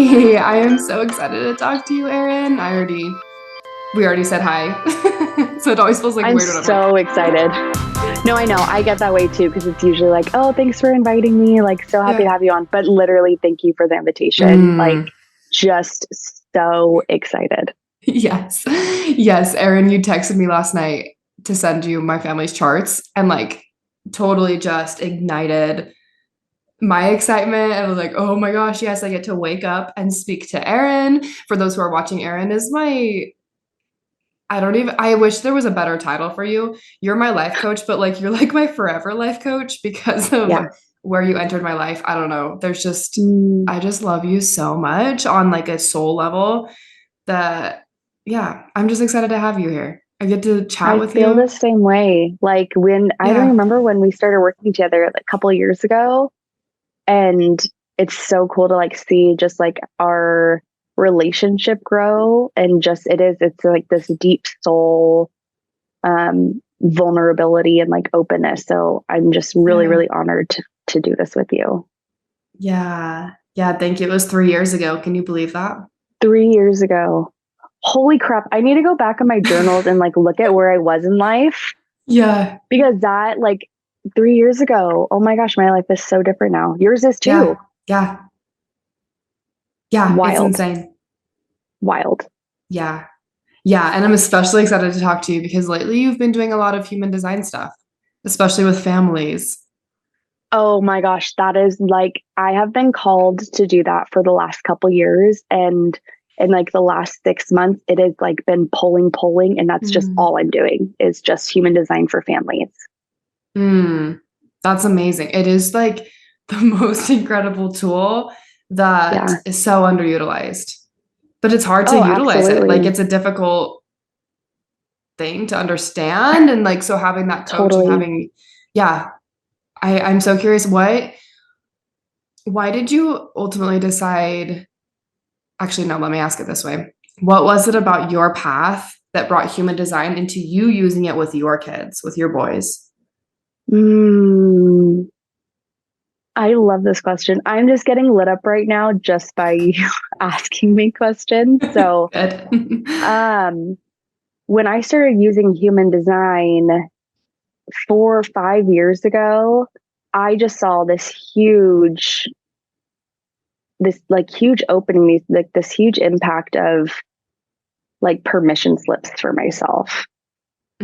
Hey, I am so excited to talk to you, Erin. We already said hi. So it always feels like I'm weird when I'm like, so excited. No, I know. I get that way too because it's usually like, oh, thanks for inviting me. Like, so happy to yeah. have you on. But literally, thank you for the invitation. Like, Mm, just so excited. yes. Yes, Erin, you texted me last night to send you my family's charts and like totally just ignited my excitement. I was like, oh my gosh, yes, I get to wake up and speak to Erin. For those who are watching, Erin is I wish there was a better title for you. You're my life coach, but like you're like my forever life coach because of Yeah. where you entered my life. I don't know. Mm, I just love you so much on like a soul level that, yeah, I'm just excited to have you here. I get to chat I with feel the you. same way. Like, when I Yeah. remember when we started working together like, a couple of years ago, and it's so cool to like see just like our relationship grow. And just, it's like this deep soul vulnerability and like openness. So I'm just really, Yeah. really honored to do this with you. Yeah. Yeah. Thank you. It was 3 years ago. Can you believe that? 3 years ago. Holy crap. I need to go back in my journals and like look at where I was in life Yeah. because that like 3 years ago, oh my gosh, my life is so different now. Yours is Yeah. too. Yeah. Yeah. It's Wild, insane. wild. Yeah. Yeah, and I'm especially excited to talk to you because lately you've been doing a lot of human design stuff, especially with families. Oh my gosh, that is like I have been called to do that for the last couple years, and in like the last 6 months it has like been pulling, and that's just Mm. all I'm doing is just human design for families. Mm, that's amazing. It is like the most incredible tool that Yeah. is so underutilized, but it's hard to Oh, utilize it. Like absolutely. it's a difficult thing to understand. And like, so having that coach and Totally. yeah, I'm so curious. Why did you ultimately decide? Actually, no, let me ask it this way. What was it about your path that brought human design into you using it with your kids, with your boys? Mm, I love this question. I'm just getting lit up right now just by you asking me questions. So, Good. um, when I started using human design 4 or 5 years ago, I just saw this like huge opening, like this huge impact of like permission slips for myself.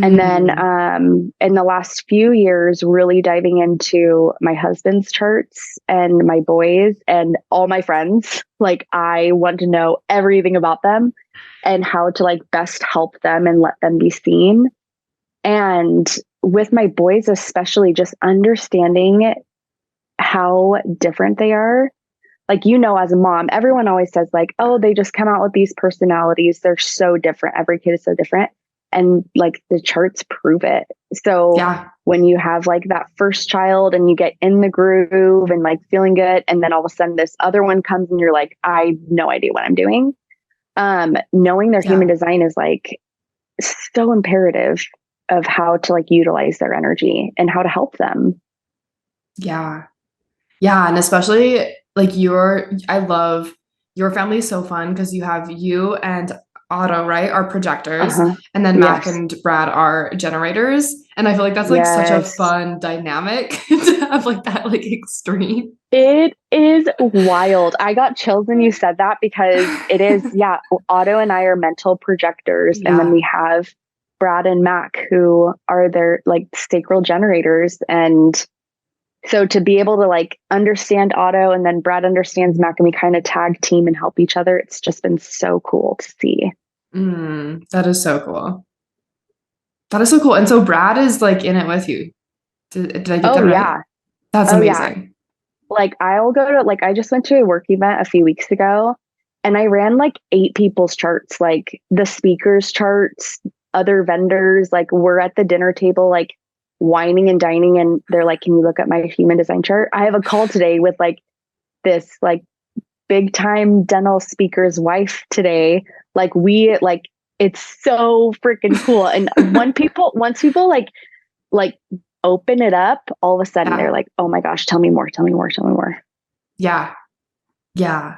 And then Mm, in the last few years, really diving into my husband's charts and my boys and all my friends. Like, I want to know everything about them and how to like best help them and let them be seen. And with my boys, especially just understanding how different they are. Like, as a mom, everyone always says, like, oh, they just come out with these personalities. They're so different. Every kid is so different. And like the charts prove it. So yeah. when you have like that first child and you get in the groove and like feeling good, and then all of a sudden this other one comes and you're like, I have no idea what I'm doing. Knowing their human Yeah. design is like so imperative of how to like utilize their energy and how to help them. Yeah. Yeah. And especially like I love your family is so fun because you have you and Otto, right? Are projectors. Uh-huh. And then Mac Yes. and Brad are generators. And I feel like that's like such a Yes. fun dynamic to have like that like extreme. It is wild. I got chills when you said that because it is, yeah, Otto and I are mental projectors. And then Yeah. we have Brad and Mac who are their like sacral generators. And so to be able to like understand Otto and then Brad understands Mac and we kind of tag team and help each other, it's just been so cool to see. That is so cool. That is so cool. And so Brad is like in it with you. Did I get that Oh, right? yeah. That's Oh, yeah. amazing. Like, I'll go to, like, I just went to a work event a few weeks ago and I ran like 8 people's charts, like the speakers' charts, other vendors. Like, we're at the dinner table, like whining and dining. And they're like, can you look at my human design chart? I have a call today with like this, like, big time dental speaker's wife today. Like, it's so freaking cool. And once people like open it up, all of a sudden they're Yeah. like, oh my gosh, tell me more, tell me more, tell me more. Yeah. Yeah.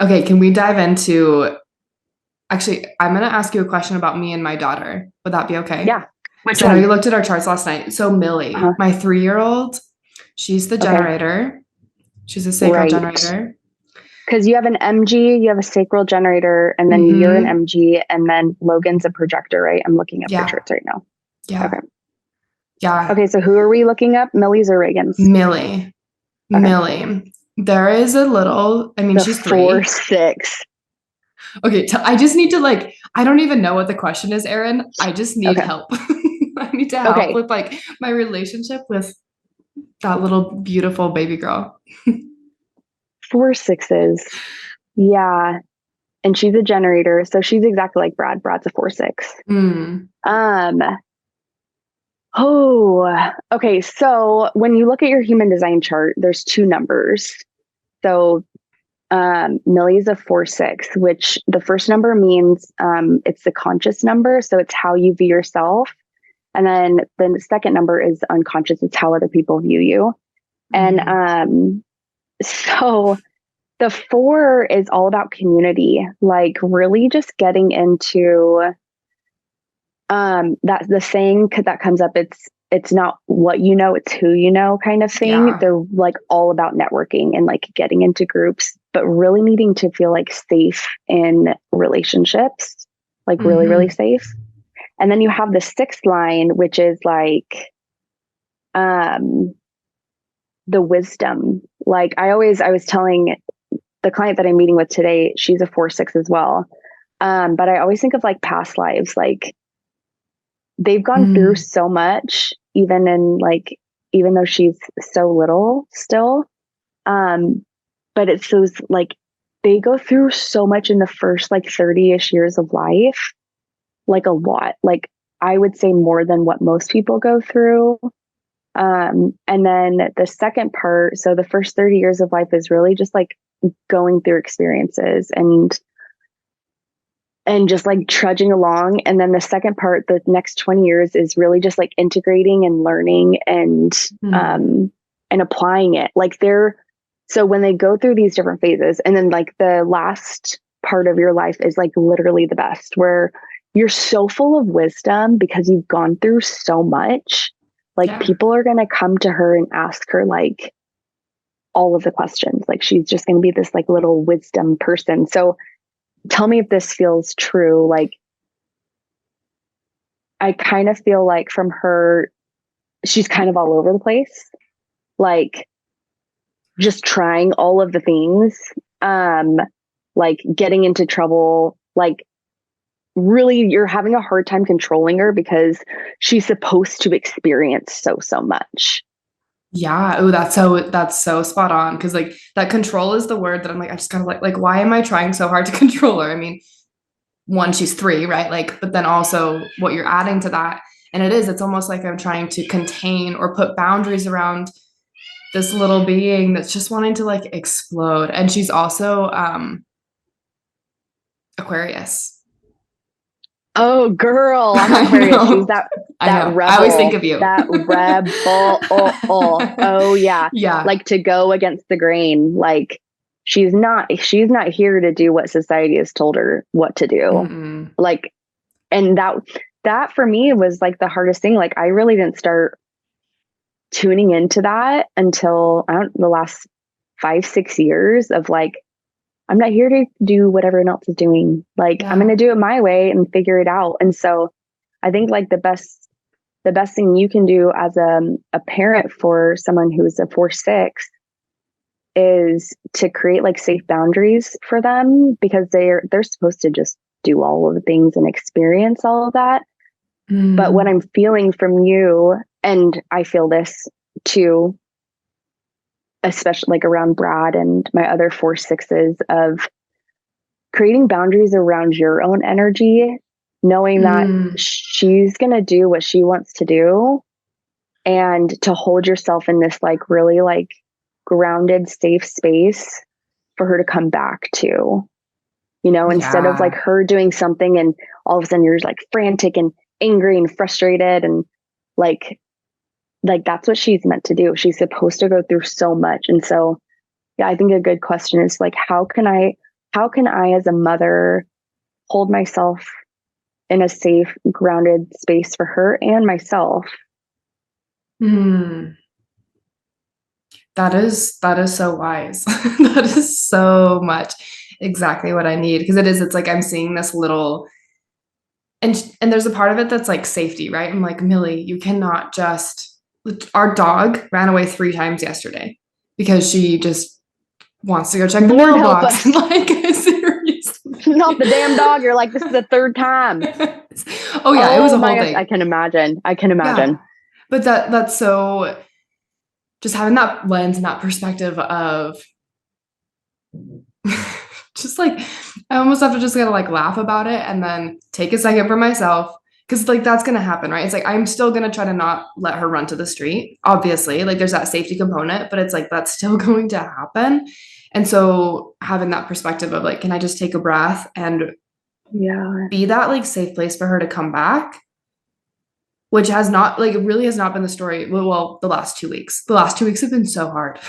Okay, can we dive into, actually, I'm going to ask you a question about me and my daughter. Would that be okay? Yeah. Which So I know one? you looked at our charts last night. So Millie, my 3-year-old, she's the generator. She's a sacral generator. Because you have an MG, you have a sacral generator, and then you're an MG, and then Logan's a projector, right? I'm looking up your charts right now. Yeah. Okay. Yeah. Okay, so who are we looking up? Millie's or Reagan's? Millie. Okay. Millie. There is a little, I mean, she's 3. 4-6. Okay, I just need to like, I don't even know what the question is, Erin. I just need help. I need to help with like my relationship with that little beautiful baby girl. 4-6s. Yeah. And she's a generator. So she's exactly like Brad. Brad's a 4-6. Oh, okay. So when you look at your human design chart, there's 2 numbers. So Millie's a 4-6, which the first number means it's the conscious number. So it's how you view yourself. And then the second number is unconscious. It's how other people view you. And so the 4 is all about community, like really just getting into that the saying that comes up, it's not what you know, it's who you know kind of thing. Yeah. They're like all about networking and like getting into groups, but really needing to feel like safe in relationships, like really, really safe. And then you have the 6th line, which is like the wisdom. Like I was telling the client that I'm meeting with today, she's a 4-6 as well. But I always think of like past lives, like they've gone through so much, even though she's so little still. But it's those like, they go through so much in the first like 30-ish years of life, like a lot, like I would say more than what most people go through. And then the second part, so the first 30 years of life is really just like going through experiences and just like trudging along. And then the second part, the next 20 years is really just like integrating and learning and applying it. Like so when they go through these different phases, and then like the last part of your life is like literally the best, where you're so full of wisdom because you've gone through so much. Like people are going to come to her and ask her like all of the questions. Like she's just going to be this like little wisdom person. So tell me if this feels true. Like I kind of feel like from her, she's kind of all over the place, like just trying all of the things, like getting into trouble, like really you're having a hard time controlling her because she's supposed to experience so much. Yeah. Oh, that's so spot on. Because like that control is the word that I'm like, I just gotta like, why am I trying so hard to control her? I mean, one, she's 3, right? Like, but then also what you're adding to that. And it's almost like I'm trying to contain or put boundaries around this little being that's just wanting to like explode. And she's also Aquarius. Oh, girl, I'm Aquarius. She's that rebel. I always think of you. That rebel. Oh, yeah. Yeah. Like to go against the grain. Like she's not here to do what society has told her what to do. Mm-mm. Like, and that for me was like the hardest thing. Like I really didn't start tuning into that until the last 5-6 years of like, I'm not here to do what everyone else is doing. Like I'm going to do it my way and figure it out. And so I think like the best thing you can do as a parent for someone who's a 4-6 is to create like safe boundaries for them, because they're supposed to just do all of the things and experience all of that. But what I'm feeling from you, and I feel this too, especially like around Brad and my other 4-6s, of creating boundaries around your own energy, knowing that she's going to do what she wants to do, and to hold yourself in this like really like grounded, safe space for her to come back to, instead of like her doing something and all of a sudden you're like frantic and angry and frustrated, and like that's what she's meant to do. She's supposed to go through so much. And so, yeah, I think a good question is like, how can I how can I, as a mother, hold myself in a safe, grounded space for her and myself? That is so wise. That is so much exactly what I need. Because it's like I'm seeing this little, and there's a part of it that's like safety, right? I'm like, Millie, you cannot just, our dog ran away 3 times yesterday because she just wants to go check the Lord help mailbox. us. Like, seriously. Not the damn dog. You're like, this is the 3rd time. Oh yeah, it was a my whole gosh, thing. I can imagine. Yeah. But that's so, just having that lens and that perspective of just like, I almost have to just gotta like laugh about it and then take a second for myself. Cause like that's gonna happen, right? It's like I'm still gonna try to not let her run to the street. Obviously, like there's that safety component, but it's like that's still going to happen. And so having that perspective of like, can I just take a breath and be that like safe place for her to come back? Which has not, like, it really has not been the story. Well, the last 2 weeks. The last 2 weeks have been so hard.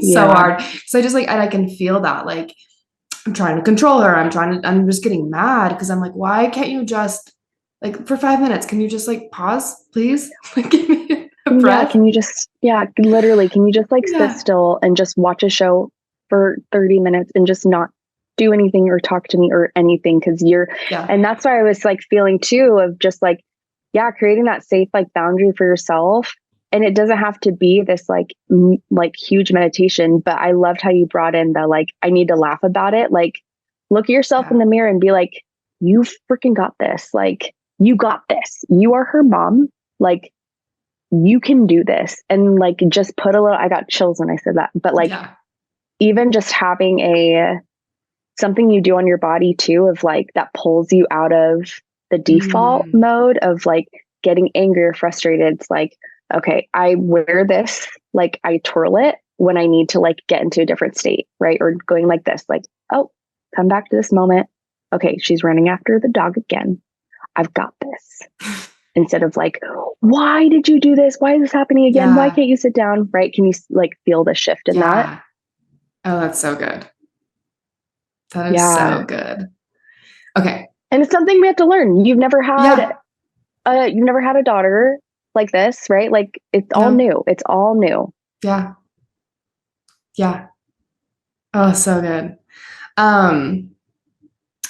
So hard. So I just like, and I can feel that, like, I'm trying to control her. I'm just getting mad because I'm like, why can't you just, like, for 5 minutes, can you just like pause, please? Like, give me a breath. Yeah, can you just, literally, can you just like sit still and just watch a show for 30 minutes and just not do anything or talk to me or anything? Because and that's why I was like feeling too of just like, creating that safe like boundary for yourself. And it doesn't have to be this like huge meditation, but I loved how you brought in the like, I need to laugh about it. Like, look at yourself in the mirror and be like, you freaking got this. Like, you got this. You are her mom. Like, you can do this. And like, just put a little, I got chills when I said that, but like, even just having something you do on your body too, of like, that pulls you out of the default mode of like getting angry or frustrated. It's like, okay, I wear this, like I twirl it when I need to like get into a different state, right? Or going like this, like, oh, come back to this moment. Okay, she's running after the dog again. I've got this. Instead of like, why did you do this? Why is this happening again? Why can't you sit down? Right? Can you like feel the shift in that? Oh, that's so good. That is so good. Okay. And it's something we have to learn. You've never had a daughter like this, right? Like it's all new. It's all new. Yeah. Yeah. Oh, so good.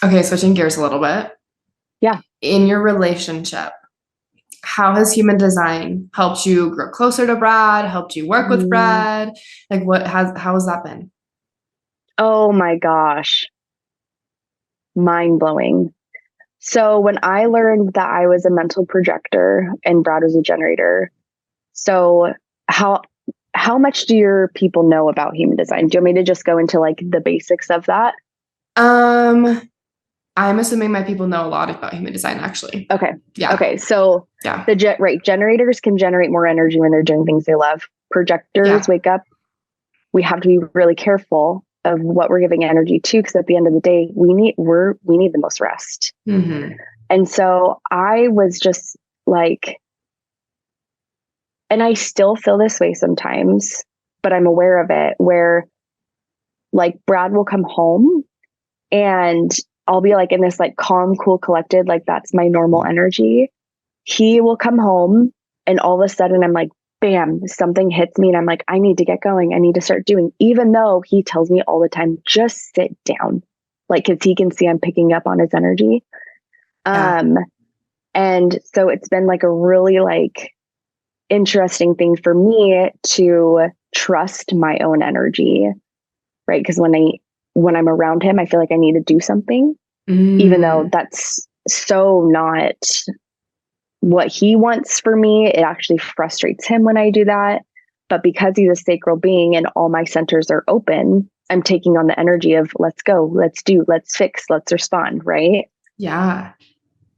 Okay, switching gears a little bit. Yeah. In your relationship, how has human design helped you grow closer to Brad, helped you work with Brad? Like how has that been? Oh my gosh. Mind blowing. So when I learned that I was a mental projector and Brad was a generator, so how much do your people know about human design? Do you want me to just go into like the basics of that? I'm assuming my people know a lot about human design, actually. Okay. Yeah. Okay. So generators can generate more energy when they're doing things they love. Projectors wake up. We have to be really careful of what we're giving energy to, because at the end of the day, we need the most rest. And so I was just like, and I still feel this way sometimes, but I'm aware of it, where like Brad will come home and I'll be like in this like calm, cool, collected, like that's my normal energy. He will come home and all of a sudden I'm like, bam, something hits me and I'm like, I need to get going. I need to start doing, even though he tells me all the time, just sit down. Like, cause he can see I'm picking up on his energy. And so it's been like a really like interesting thing for me to trust my own energy. Right. Cause when I'm around him, I feel like I need to do something, even though that's so not what he wants for me. It actually frustrates him when I do that. But because he's a sacral being and all my centers are open, I'm taking on the energy of let's go, let's do, let's fix, let's respond. Right. Yeah.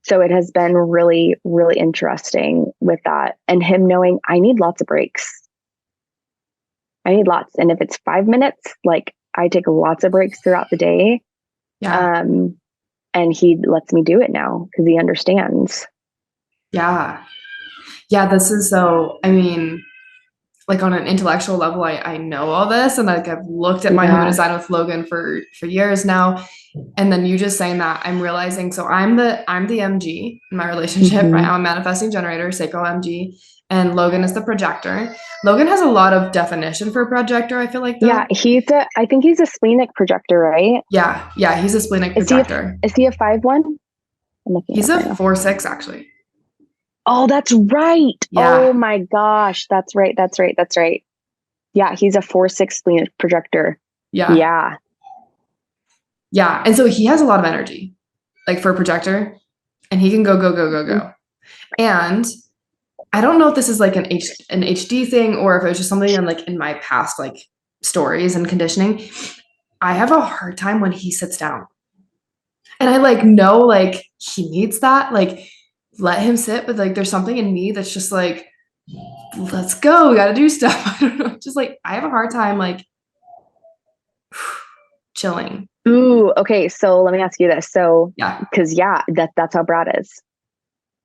So it has been really, really interesting with that. And him knowing I need lots of breaks. I need lots. And if it's 5 minutes, like I take lots of breaks throughout the day. Yeah. And he lets me do it now because he understands. Yeah. Yeah. This is so, I mean, like on an intellectual level, I know all this, and like I've looked at my human design with Logan for years now. And then you just saying that, I'm realizing, so I'm the MG in my relationship, right? I'm a manifesting generator, sacral MG, and Logan is the projector. Logan has a lot of definition for projector, I feel like, though. Yeah, I think he's a splenic projector, right? Yeah, he's a splenic projector. Is he a 5-1? He's a 4-6, actually. Oh, that's right. Yeah. Oh my gosh. That's right. Yeah, he's a 4-6 splenic projector. Yeah. And so he has a lot of energy, like for a projector, and he can go. And I don't know if this is like an HD thing or if it was just something in my past like stories and conditioning. I have a hard time when he sits down. And I like know like he needs that. Like let him sit, but like there's something in me that's just like, let's go, we gotta do stuff. I don't know. Just like I have a hard time like chilling. Ooh, okay. So let me ask you this. So because that's how Brad is.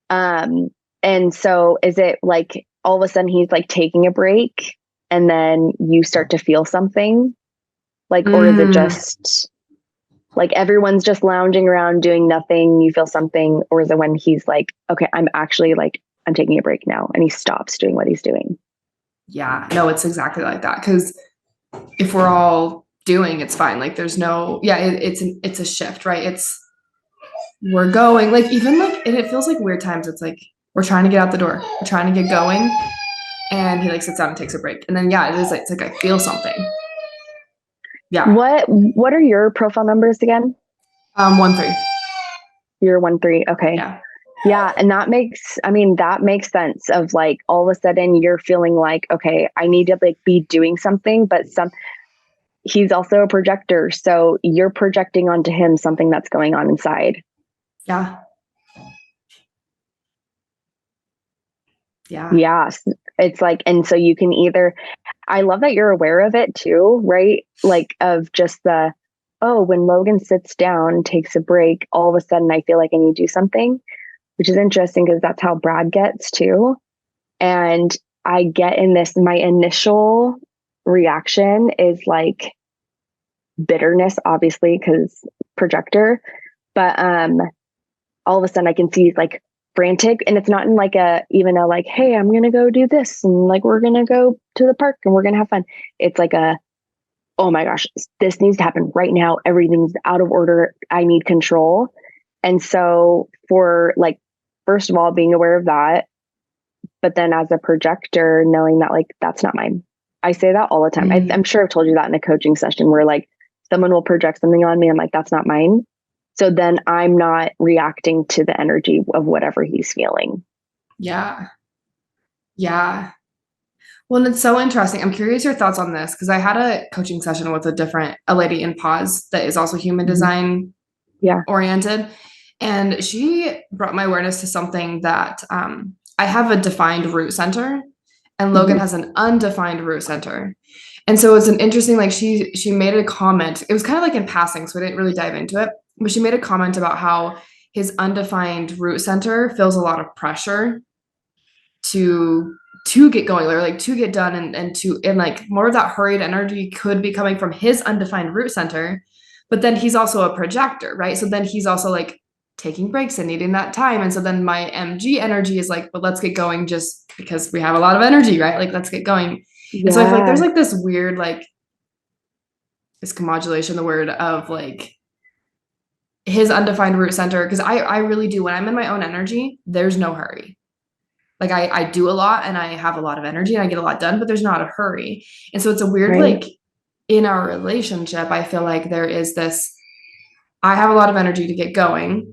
And so is it like all of a sudden he's like taking a break and then you start to feel something? Like, or is it just like everyone's just lounging around doing nothing, you feel something? Or is it when he's like, okay, I'm actually like, I'm taking a break now, and he stops doing what he's doing? Yeah, no, it's exactly like that. Because if we're all doing, it's fine. Like there's no, it's a shift, right? We're going, like even like, and it feels like weird times. It's like, we're trying to get out the door. We're trying to get going. And he like sits down and takes a break. And then, it's like, I feel something. Yeah. What are your profile numbers again? 1-3. You're 1-3. Okay. Yeah. And that makes sense of like, all of a sudden you're feeling like, okay, I need to like be doing something, but he's also a projector. So you're projecting onto him something that's going on inside. Yeah. It's like, and so you can I love that you're aware of it too, right? Like of just when Logan sits down, takes a break, all of a sudden I feel like I need to do something, which is interesting because that's how Brad gets too. And I get in this, my initial reaction is like bitterness, obviously, because projector, but all of a sudden I can see like frantic, and it's not in like even a like, hey, I'm gonna go do this, and like we're gonna go to the park and we're gonna have fun. It's like oh my gosh, this needs to happen right now, everything's out of order, I need control. And so for like, first of all, being aware of that, but then as a projector, knowing that like that's not mine. I say that all the time. I'm sure I've told you that in a coaching session where like someone will project something on me, I'm like, that's not mine. So then I'm not reacting to the energy of whatever he's feeling. Yeah. Well, and it's so interesting. I'm curious your thoughts on this because I had a coaching session with a lady in Pause that is also human design oriented. And she brought my awareness to something that I have a defined root center and Logan has an undefined root center. And so it's an interesting, like she made a comment. It was kind of like in passing, so I didn't really dive into it. But she made a comment about how his undefined root center feels a lot of pressure to get going, or like to get done, and like more of that hurried energy could be coming from his undefined root center. But then he's also a projector, right? So then he's also like taking breaks and needing that time. And so then my MG energy is like, but let's get going just because we have a lot of energy, right? Like, let's get going. And so I feel like there's like this weird, like, is commodulation the word of like his undefined root center? Because I really do, when I'm in my own energy, there's no hurry. Like I do a lot and I have a lot of energy and I get a lot done, but there's not a hurry. And so it's a weird, like in our relationship, I feel like there is this, I have a lot of energy to get going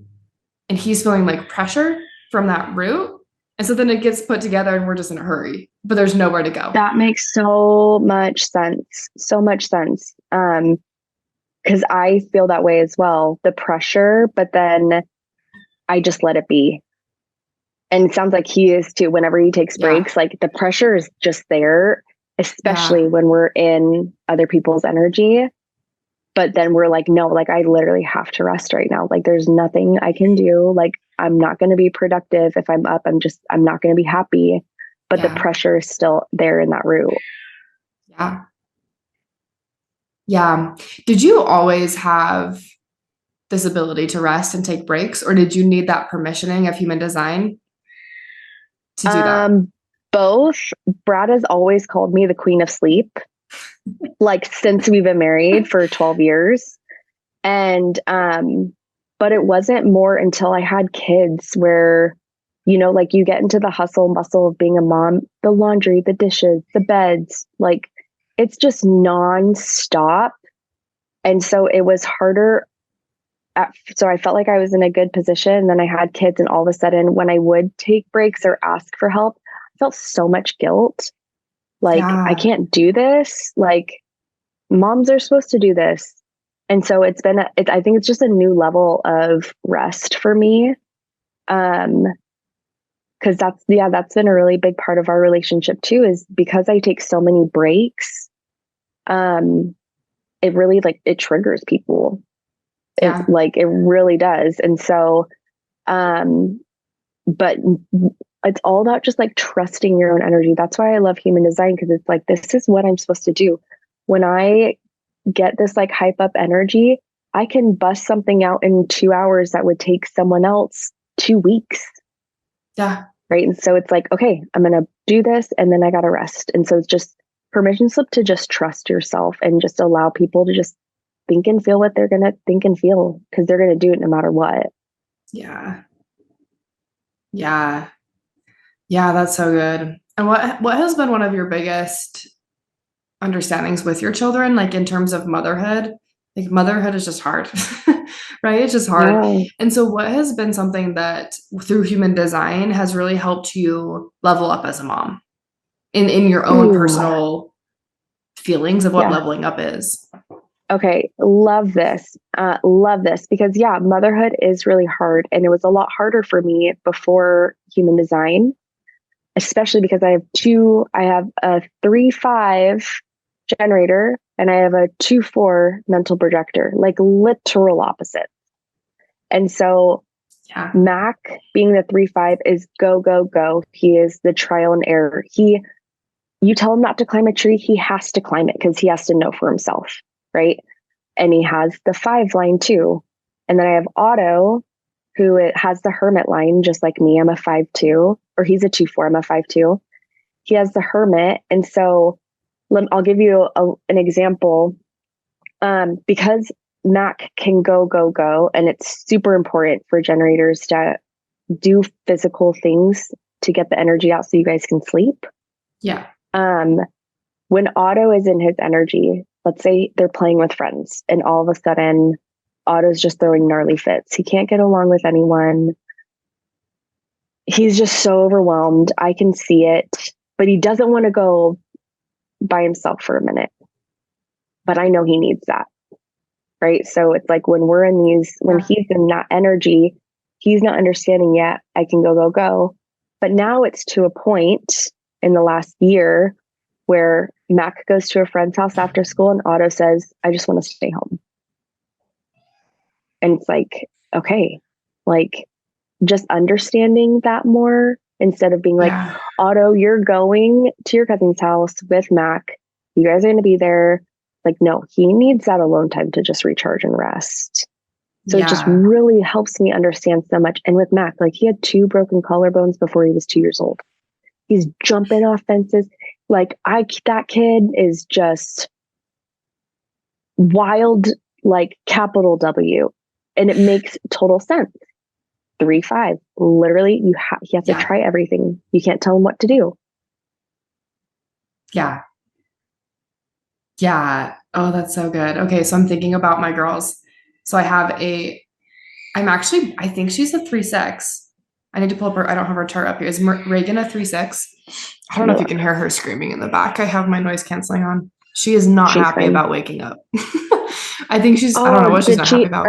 and he's feeling like pressure from that root. And so then it gets put together and we're just in a hurry, but there's nowhere to go. That makes so much sense. So much sense. Because I feel that way as well, the pressure, but then I just let it be. And it sounds like he is too. Whenever he takes breaks, like the pressure is just there, especially when we're in other people's energy. But then we're like, no, like I literally have to rest right now. Like there's nothing I can do. Like I'm not going to be productive if I'm up. I'm not going to be happy. but the pressure is still there in that root. Yeah. Yeah. Did you always have this ability to rest and take breaks, or did you need that permissioning of human design to do that? Both. Brad has always called me the queen of sleep, like since we've been married for 12 years. And, but it wasn't more until I had kids where, you know, like you get into the hustle and bustle of being a mom, the laundry, the dishes, the beds, like it's just nonstop. And so it was harder. So I felt like I was in a good position. And then I had kids, and all of a sudden when I would take breaks or ask for help, I felt so much guilt. Like, I can't do this. Like, moms are supposed to do this. And so it's been, I think it's just a new level of rest for me. Cause that's been a really big part of our relationship too, is because I take so many breaks. It really it triggers people. Yeah. It really does. And so, but it's all about just like trusting your own energy. That's why I love human design. Cause it's like, this is what I'm supposed to do. When I get this like hype up energy, I can bust something out in 2 hours that would take someone else 2 weeks. Yeah. Right. And so it's like, okay, I'm going to do this and then I got to rest. And so it's just permission slip to just trust yourself and just allow people to just think and feel what they're going to think and feel, because they're going to do it no matter what. Yeah. Yeah. Yeah. That's so good. And what has been one of your biggest understandings with your children, like in terms of motherhood? Like motherhood is just hard, right? It's just hard. Yeah. And so what has been something that through human design has really helped you level up as a mom in your own personal feelings of what leveling up is? Okay. Love this. Love this because motherhood is really hard. And it was a lot harder for me before human design, especially because I have a 3-5 generator and I have a 2-4 mental projector, like literal opposites. And so Mac, being the 3-5, is go, go, go. He is the trial and error. You tell him not to climb a tree, he has to climb it because he has to know for himself, right? And he has the 5 line too. And then I have Otto, who has the hermit line, just like me. I'm a 5-2, or he's a 2-4. I'm a 5-2. He has the hermit. And so I'll give you an example. Because Mac can go, go, go, and it's super important for generators to do physical things to get the energy out so you guys can sleep. Yeah. When Otto is in his energy, let's say they're playing with friends and all of a sudden Otto's just throwing gnarly fits. He can't get along with anyone. He's just so overwhelmed. I can see it, but he doesn't want to go by himself for a minute. But I know he needs that. Right. So it's like when we're in when he's in that energy, he's not understanding yet. I can go, go, go. But now it's to a point in the last year where Mac goes to a friend's house after school and Otto says, I just want to stay home. And it's like, okay, like just understanding that more instead of being like, Otto, you're going to your cousin's house with Mac. You guys are going to be there. Like, no, he needs that alone time to just recharge and rest. So it just really helps me understand so much. And with Mac, like he had 2 broken collarbones before he was 2 years old. He's jumping off fences. Like that kid is just wild, like capital W. And it makes total sense. 3-5, literally he has to try everything. You can't tell him what to do. Yeah. Yeah. Oh, that's so good. Okay. So I'm thinking about my girls. So I think she's a 3-6. I need to pull up I don't have her chart up here. Is Reagan a 3-6? I don't know if you can hear her screaming in the back. I have my noise canceling on. She is not happy about waking up. I think I don't know what she's not happy about.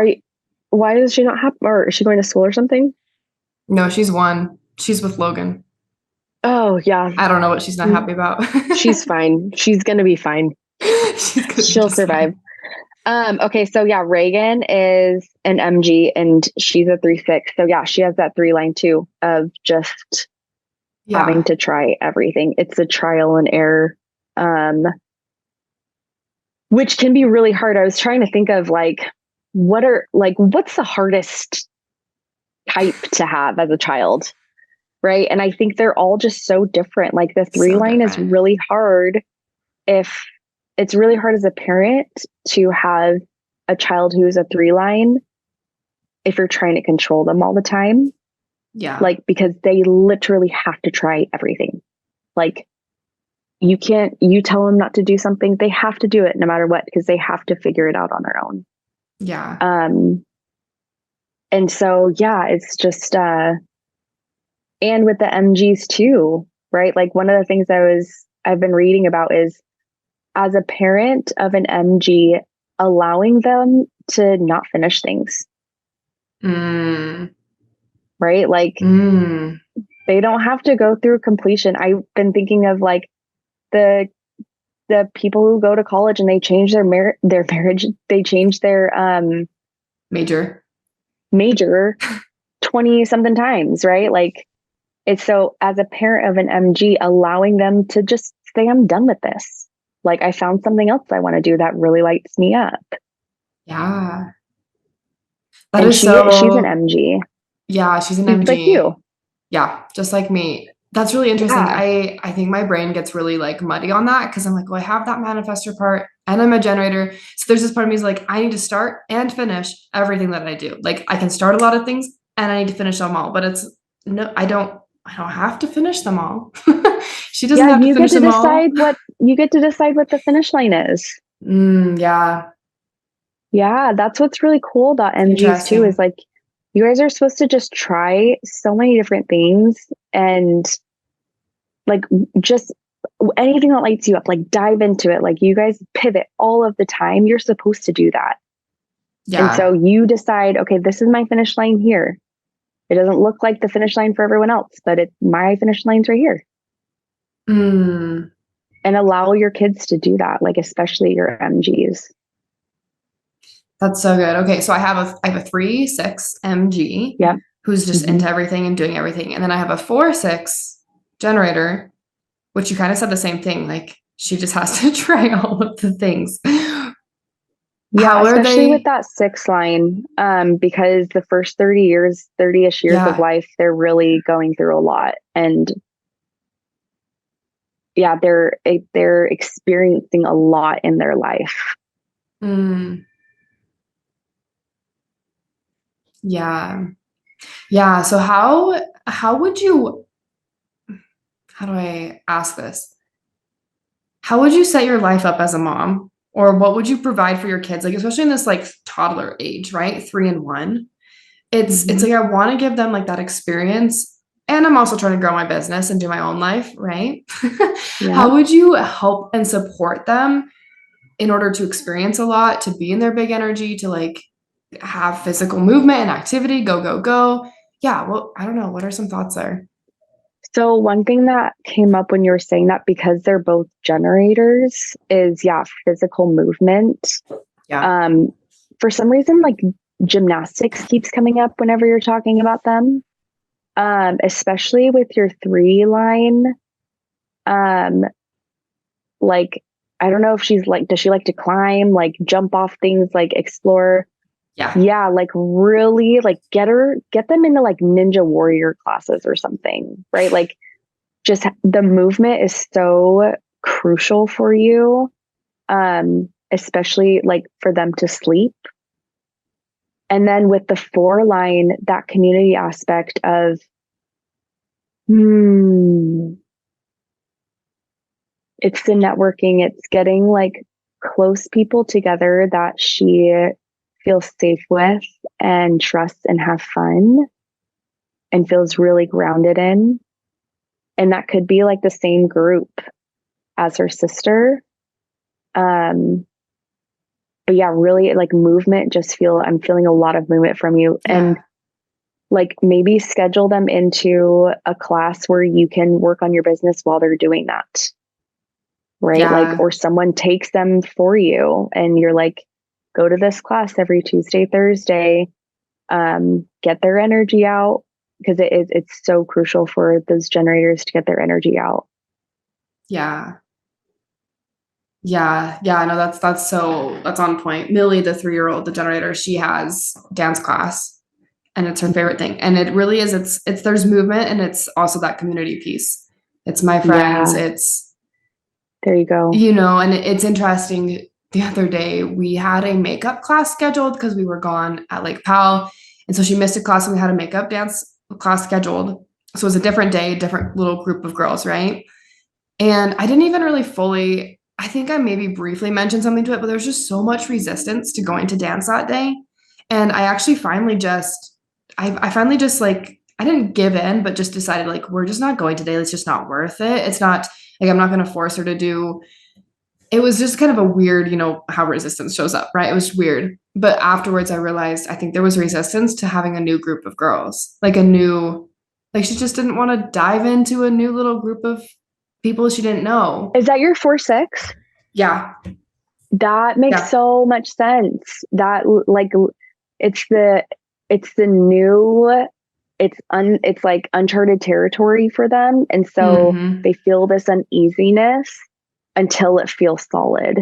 Why is she not happy? Or is she going to school or something? No, she's 1. She's with Logan. Oh, yeah. I don't know what she's not happy about. She's fine. She's going to be fine. She'll survive. Okay. So Reagan is an MG and she's a 3-6. So she has that 3 line too of just having Yeah. to try everything. It's a trial and error, which can be really hard. I was trying to think of like, what's the hardest type to have as a child? Right. And I think they're all just so different. Like the three So line is different. really hard if it's really hard as a parent to have a child who's a three line if you're trying to control them all the time. Yeah. Like, because they literally have to try everything. Like, you tell them not to do something, they have to do it no matter what, because they have to figure it out on their own. Yeah. And so, yeah, it's just, and with the MGs too, right? Like one of the things I've been reading about is as a parent of an MG, allowing them to not finish things, right? Like they don't have to go through completion. I've been thinking of like the people who go to college and they change their marriage, they change their Major. major 20 something times, right? Like it's so as a parent of an MG, allowing them to just say, I'm done with this. Like I found something else I want to do that really lights me up. Yeah. That And is she's an so, MG. yeah, she's an She's like MG. you. Yeah, just like me. That's really interesting. Yeah. I think my brain gets really like muddy on that because I'm like, well, I have that manifestor part and I'm a generator. So there's this part of me is like, I need to start and finish everything that I do. Like I can start a lot of things and I need to finish them all, but it's no, I don't have to finish them all. She doesn't Yeah, have to finish them all. you get to decide what the finish line is. Yeah. Yeah, that's what's really cool about MGs too, is Interesting. like you guys are supposed to just try so many different things and like just anything that lights you up, like dive into it. Like you guys pivot all of the time. You're supposed to do that. And so Yeah. you decide, okay, this is my finish line here. It doesn't look like the finish line for everyone else, but my finish line's right here. Mm. And allow your kids to do that, like especially your MGs. That's so good. Okay, so I have a 3/6 MG Yep. who's just Mm-hmm. into everything and doing everything. And then I have a 4/6 generator, which you kind of said the same thing. Like she just has to try all of the things. Yeah, How are especially with they? that six line, because the first 30-ish years of Yeah. life, they're really going through a lot. And yeah, they're experiencing a lot in their life. Mm, yeah. Yeah. So how would you how do I ask this? How would you set your life up as a mom? Or what would you provide for your kids? Like especially in this like toddler age, right? 3 and 1. It's Mm-hmm. like I want to give them like that experience, and I'm also trying to grow my business and do my own life, right? Yeah. How would you help and support them in order to experience a lot, to be in their big energy, to like have physical movement and activity, go go go? Yeah, well, I don't know, what are some thoughts there? So one thing that came up when you were saying that, because they're both generators, is yeah, physical movement. Yeah. Um, for some reason, like gymnastics keeps coming up whenever you're talking about them. Especially with your three line. Um, like I don't know if she's like, does she like to climb, like jump off things, like explore? Yeah. Yeah, like really like get them into like ninja warrior classes or something, right? Like just the movement is so crucial for you, especially like for them to sleep. And then with the four line, that community aspect of, it's the networking, it's getting like close people together that she feels safe with and trusts and have fun and feels really grounded in. And that could be like the same group as her sister. But yeah, really like movement, I'm feeling a lot of movement from you. And Yeah. like maybe schedule them into a class where you can work on your business while they're doing that. Right. Like, Yeah. or someone takes them for you and you're like, go to this class every Tuesday, Thursday, get their energy out, because it's so crucial for those generators to get their energy out. Yeah. Yeah. Yeah. No, that's on point. Millie, the 3-year-old, the generator, she has dance class and it's her favorite thing. And it really is, it's there's movement and it's also that community piece. It's my friends. Yeah. It's, There you go. and it's interesting. The other day we had a makeup class scheduled because we were gone at Lake Powell. And so she missed a class and we had a makeup dance class scheduled. So it was a different day, different little group of girls, right? And I didn't even really fully, I think I maybe briefly mentioned something to it, but there's just so much resistance to going to dance that day. And I actually finally just, I finally just like, I didn't give in, but just decided like, we're just not going today. It's just not worth it. It's not like, I'm not going to force her to do, it was just kind of a weird, how resistance shows up, right? It was weird. But afterwards I realized, I think there was resistance to having a new group of girls, like she just didn't want to dive into a new little group of people she didn't know. Is that your 4-6? Yeah. That makes so much sense. That like it's the new, it's like uncharted territory for them, and so they feel this uneasiness until it feels solid.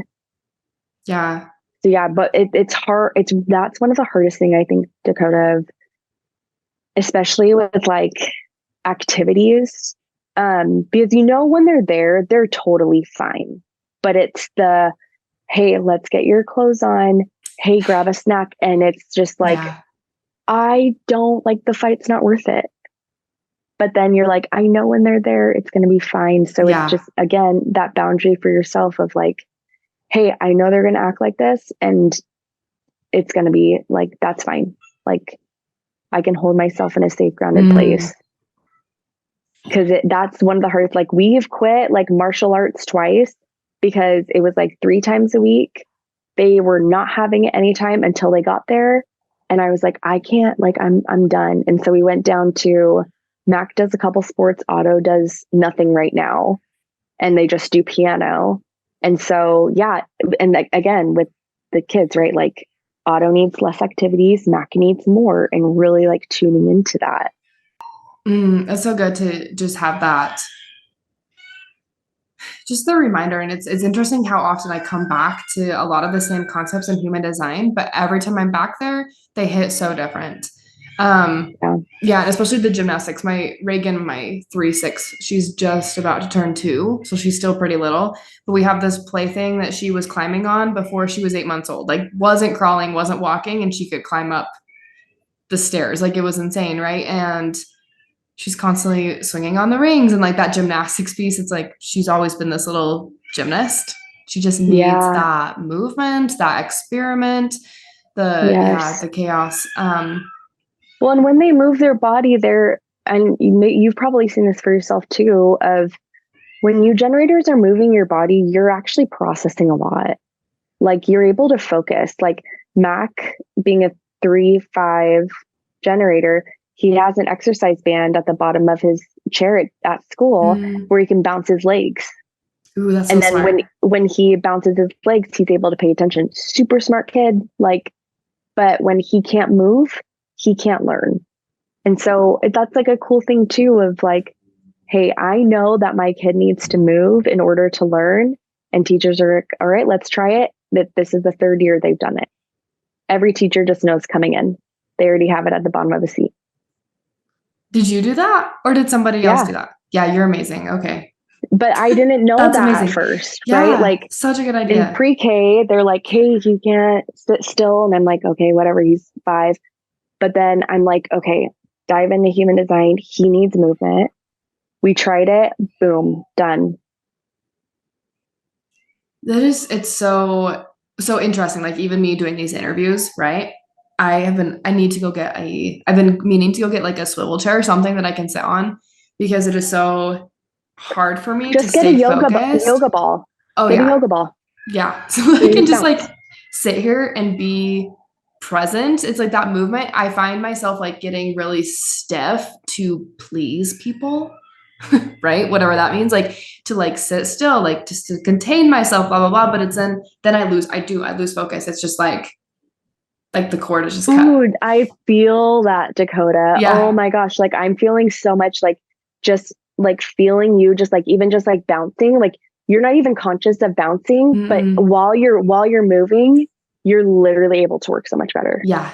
Yeah. So yeah, but it's hard. That's one of the hardest thing I think, Dakota, especially with like activities. Because when they're there, they're totally fine. But it's the, hey, let's get your clothes on. Hey, grab a snack. And it's just like, I don't like, the fight's not worth it. But then you're like, I know when they're there, it's going to be fine. So it's just, again, that boundary for yourself of like, hey, I know they're going to act like this and it's going to be like, that's fine. Like I can hold myself in a safe, grounded place. Because that's one of the hardest, like we've quit like martial arts twice because it was like 3 times a week. They were not having it anytime until they got there. And I was like, I can't, like, I'm done. And so we went down to Mac does a couple sports. Otto does nothing right now. And they just do piano. And so, yeah. And again, with the kids, right? Like Otto needs less activities. Mac needs more, and really like tuning into that. It's so good to just have that, just the reminder. And it's interesting how often I come back to a lot of the same concepts in human design, but every time I'm back there, they hit so different. Yeah, especially the gymnastics. My Reagan, my 3-6, she's just about to turn 2, so she's still pretty little. But we have this plaything that she was climbing on before she was 8 months old. Like wasn't crawling, wasn't walking, and she could climb up the stairs. Like it was insane, right? And she's constantly swinging on the rings and like that gymnastics piece. It's like she's always been this little gymnast. She just needs that movement, that experiment, the chaos. Well, and when they move their body, and you've probably seen this for yourself too, of when you generators are moving your body, you're actually processing a lot. Like you're able to focus. Like Mac being a 3-5 generator, he has an exercise band at the bottom of his chair at school where he can bounce his legs. Ooh, that's and so then smart. when he bounces his legs, he's able to pay attention. Super smart kid. Like, but when he can't move, he can't learn. And so that's like a cool thing too, of like, hey, I know that my kid needs to move in order to learn. And teachers are like, all right, let's try it. That this is the 3rd year they've done it. Every teacher just knows coming in. They already have it at the bottom of the seat. Did you do that? Or did somebody else do that? Yeah, you're amazing. Okay. But I didn't know that amazing. At first, yeah, right? Like such a good idea. In pre-K, they're like, hey, you can't sit still. And I'm like, okay, whatever, he's 5. But then I'm like, okay, dive into human design. He needs movement. We tried it. Boom, done. It's so interesting. Like even me doing these interviews, right? I've been meaning to go get like a swivel chair or something that I can sit on, because it is so hard for me just to get stay a yoga focused. Ball. Oh get yeah. a yoga ball. Yeah. So I can just like sit here and be present. It's like that movement. I find myself like getting really stiff to please people, right? Whatever that means, like to like sit still, like just to contain myself, blah, blah, blah. But it's then I lose focus. It's just like, Like the cord is just cut. Dude, I feel that, Dakota. Yeah. Oh my gosh. Like I'm feeling so much like just like feeling you just like even just like bouncing. Like you're not even conscious of bouncing, but Mm-mm. while you're moving, you're literally able to work so much better. Yeah.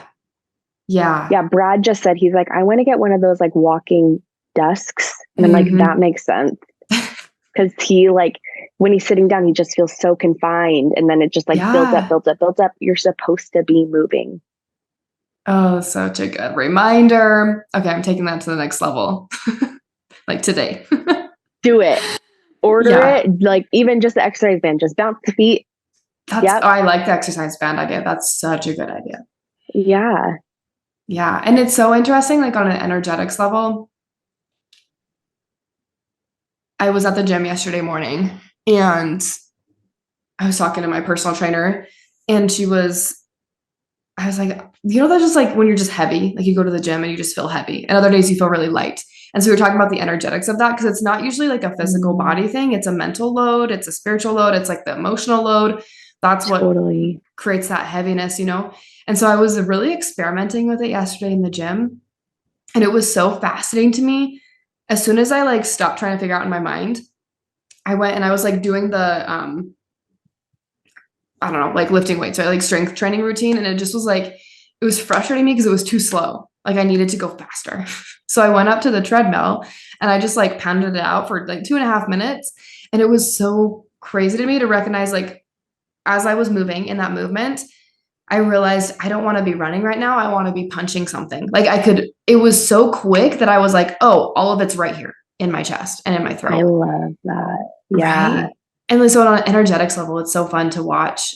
Yeah. Yeah, Brad just said he's like, I want to get one of those like walking desks. And I'm like, that makes sense. Because he like when he's sitting down, he just feels so confined. And then it just like builds up, Yeah. builds up, builds up. You're supposed to be moving. Oh, such a good reminder. Okay, I'm taking that to the next level. Like today. Do it. Order Yeah. it. Like even just the exercise band, just bounce the feet. Yep. I like the exercise band idea. That's such a good idea. Yeah. Yeah. And it's so interesting, like on an energetics level. I was at the gym yesterday morning and I was talking to my personal trainer and I was like, that's just like when you're just heavy, like you go to the gym and you just feel heavy. And other days you feel really light. And so we were talking about the energetics of that because it's not usually like a physical body thing. It's a mental load. It's a spiritual load. It's like the emotional load. That's what creates that heaviness, And so I was really experimenting with it yesterday in the gym. And it was so fascinating to me. As soon as I like stopped trying to figure out in my mind, I went and I was like doing the I don't know, like lifting weights, right? Like strength training routine. And it just was like, it was frustrating me because it was too slow. Like I needed to go faster. So I went up to the treadmill and I just like pounded it out for like 2.5 minutes. And it was so crazy to me to recognize, like, as I was moving in that movement, I realized I don't want to be running right now. I want to be punching something. Like it was so quick that I was like, oh, all of it's right here in my chest and in my throat. I love that. Yeah. Right? And so on an energetics level, it's so fun to watch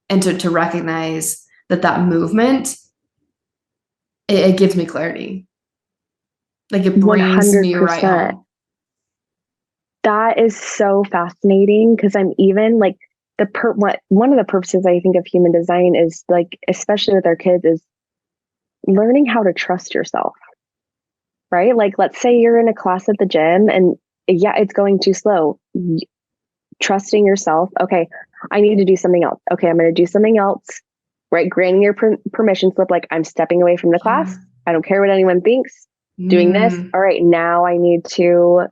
and to recognize that movement, it gives me clarity. Like it brings 100%. me right home. That is so fascinating because I'm even like one of the purposes I think of human design is like, especially with our kids, is learning how to trust yourself, right? Like, let's say you're in a class at the gym and yeah, it's going too slow. Trusting yourself. Okay, I need to do something else. Okay, I'm going to do something else, right? Granting your permission slip, like I'm stepping away from the class. I don't care what anyone thinks. Doing this. All right, now I need to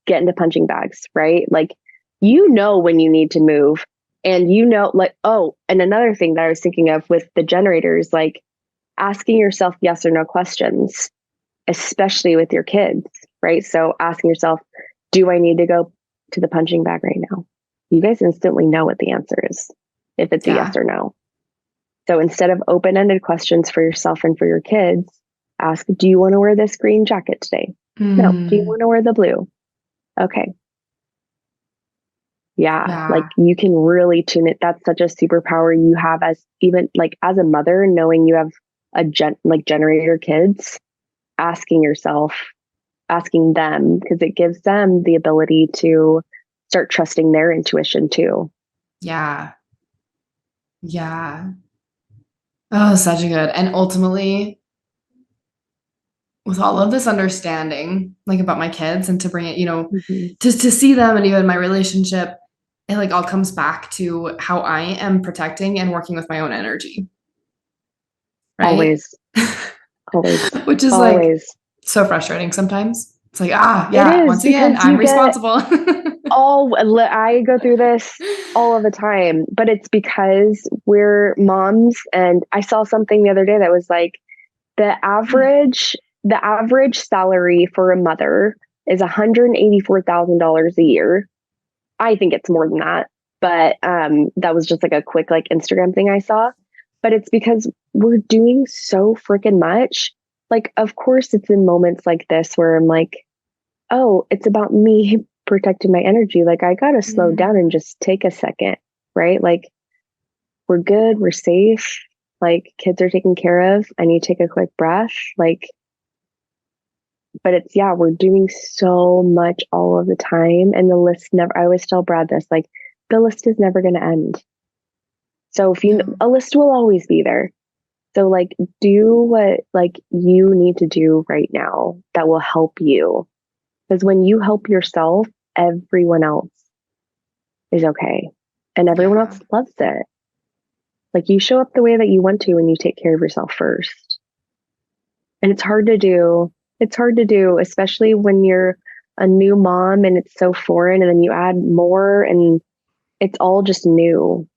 get into punching bags, right? Like, when you need to move and like, oh, and another thing that I was thinking of with the generators, like asking yourself yes or no questions, especially with your kids, right? So asking yourself, do I need to go to the punching bag right now? You guys instantly know what the answer is if it's a yes or no. So instead of open-ended questions for yourself and for your kids, ask, do you want to wear this green jacket today? No. Do you want to wear the blue? Okay. Yeah. Like you can really tune it. That's such a superpower you have as a mother, knowing you have generator kids, asking them, because it gives them the ability to start trusting their intuition too. Yeah. Yeah. Oh, such a good. And ultimately, with all of this understanding, like about my kids and to bring it, to see them and even my relationship, it like all comes back to how I am protecting and working with my own energy. Right? Always. Which is like so frustrating sometimes. It's like, once again, I'm responsible. I go through this all of the time, but it's because we're moms. And I saw something the other day that was like the average salary for a mother is $184,000 a year. I think it's more than that, but that was just like a quick like Instagram thing I saw. But it's because we're doing so freaking much. Like, of course, it's in moments like this where I'm like, oh, it's about me protecting my energy. Like, I got to slow down and just take a second, right? Like, we're good. We're safe. Like, kids are taken care of. I need to take a quick breath. Like, but we're doing so much all of the time. And the list I always tell Brad this, like, the list is never going to end. So a list will always be there. So like, do what like you need to do right now that will help you. Because when you help yourself, everyone else is okay. And everyone else loves it. Like you show up the way that you want to when you take care of yourself first. And it's hard to do. It's hard to do, especially when you're a new mom and it's so foreign, and then you add more and it's all just new.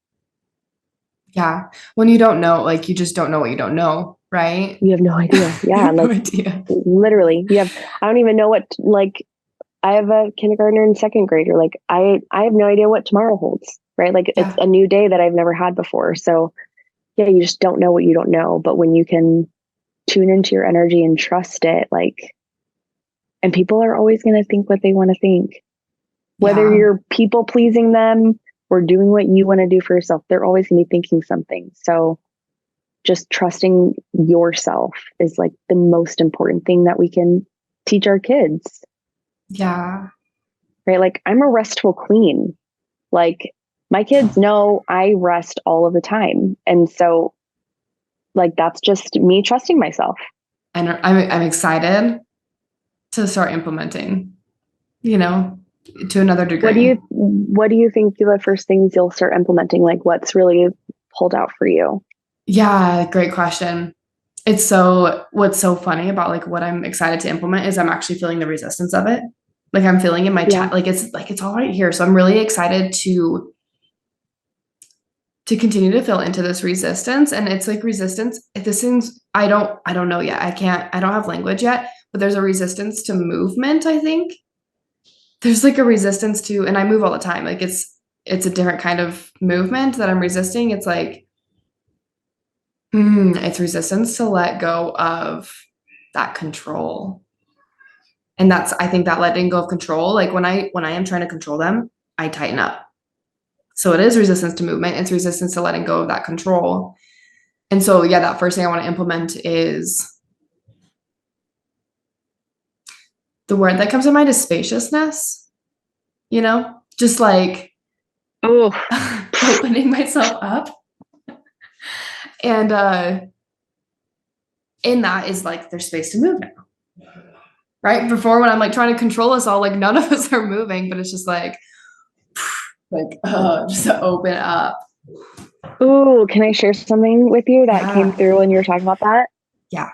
Yeah. When you don't know, like you just don't know what you don't know, right? You have no idea. Yeah, No like idea. literally. I don't even know what, like, I have a kindergartner and second grader. Like I have no idea what tomorrow holds, right? Like it's Yeah. a new day that I've never had before. So yeah, you just don't know what you don't know. But when you can tune into your energy and trust it, like, and people are always going to think what they want to think, whether Yeah. you're people pleasing them or doing what you want to do for yourself, they're always going to be thinking something. So just trusting yourself is like the most important thing that we can teach our kids, Yeah. right? Like I'm a restful queen. Like my kids know I rest all of the time. And so like, that's just me trusting myself. And I'm excited to start implementing, you know, to another degree. What do you think the first things you'll start implementing? Like what's really pulled out for you? Yeah, great question. What's so funny about like what I'm excited to implement is I'm actually feeling the resistance of it. Like I'm feeling in my Yeah. chest, like it's all right here. So I'm really excited to continue to feel into this resistance. And it's like resistance. This seems, I don't know yet. I don't have language yet, but there's a resistance to movement, I think. There's like a resistance to, and I move all the time. Like it's a different kind of movement that I'm resisting. It's like, it's resistance to let go of that control. And I think that letting go of control, like when I am trying to control them, I tighten up. So it is resistance to movement. It's resistance to letting go of that control. And so, yeah, that first thing I want to implement is the word that comes to mind is spaciousness, just like Oh, opening myself up. And in that is like there's space to move now. Right? Before when I'm like trying to control us all, like none of us are moving, but it's just like just to open up. ooh, can I share something with you that came through when you were talking about that? Yeah.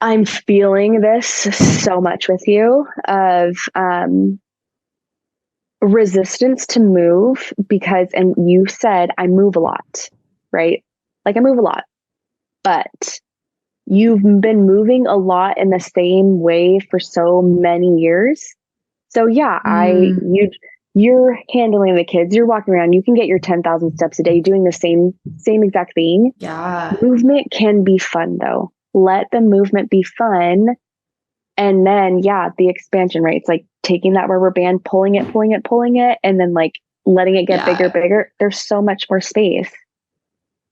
I'm feeling this so much with you of resistance to move because, and you said I move a lot, right? Like I move a lot, but you've been moving a lot in the same way for so many years. So yeah, you're handling the kids, you're walking around, you can get your 10,000 steps a day doing the same exact thing. Yeah. Movement can be fun though. Let the movement be fun. And then yeah, the expansion, right? It's like taking that rubber band, pulling it, and then like letting it get bigger. There's so much more space.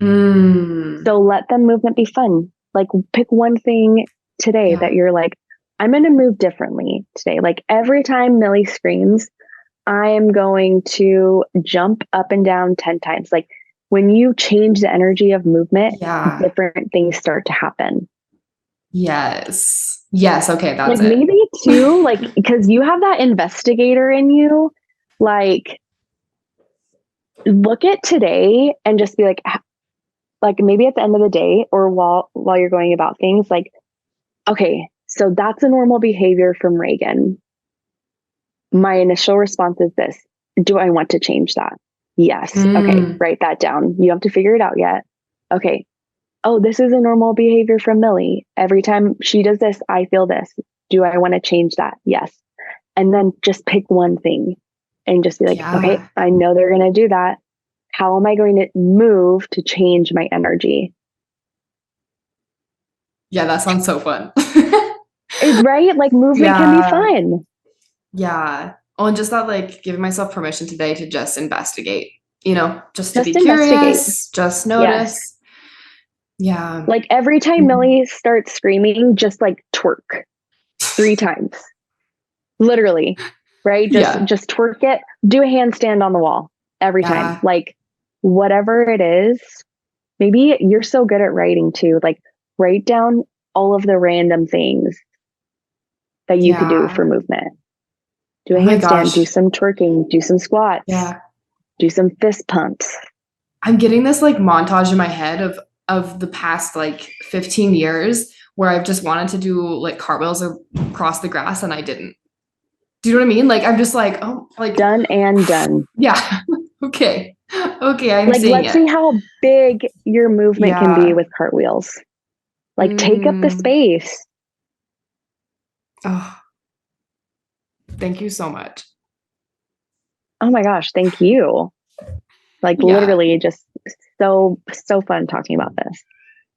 So let the movement be fun. Like pick one thing today that you're like, I'm going to move differently today. Like every time Millie screams, I am going to jump up and down 10 times. Like when you change the energy of movement, different things start to happen. Yes. Okay. That's like it. Maybe too, like, because you have that investigator in you, like look at today and just be like maybe at the end of the day or while you're going about things, like, okay, so that's a normal behavior from Reagan. My initial response is this. Do I want to change that? Yes. Okay. Write that down. You have to figure it out yet. Okay. Oh, this is a normal behavior from Millie. Every time she does this, I feel this. Do I want to change that? Yes. And then just pick one thing and just be like, okay, I know they're going to do that. How am I going to move to change my energy? Yeah, that sounds so fun. Right? Like movement can be fun. Yeah. Oh, and just that, like giving myself permission today to just investigate, just to be curious, just notice. Yes. Yeah. Like every time Millie starts screaming, just like twerk 3 times. Literally. Right? Just twerk it. Do a handstand on the wall every time. Like whatever it is. Maybe you're so good at writing too. Like write down all of the random things that you could do for movement. Do a handstand, do some twerking, do some squats, do some fist pumps. I'm getting this like montage in my head of the past like 15 years where I've just wanted to do like cartwheels across the grass and I didn't. Do you know what I mean? Like I'm just like, oh, like Done and done. yeah. Okay. Okay, I'm Like, seeing let's see it. how big your movement can be Yeah. with cartwheels. Like, take up the space. Oh, thank you so much. Oh my gosh, thank you. Like, Yeah. literally just so fun talking about this.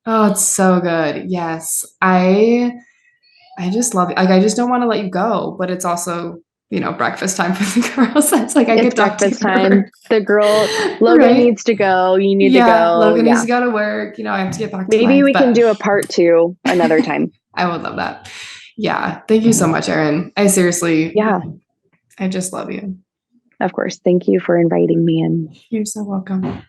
Oh, it's so good. Yes. I just love it. Like I just don't want to let you go, but it's also, breakfast time for the girls. It's like I It's could talk to you breakfast time. The girl, Logan right? needs to go. You need to Yeah, go. Logan needs Yeah. to go to work. I have to get back to Maybe life, we can but do a part 2 another time. I would love that. Yeah. Thank you so much, Erin. I seriously, Yeah, I just love you. of course. Thank you for inviting me in. You're so welcome.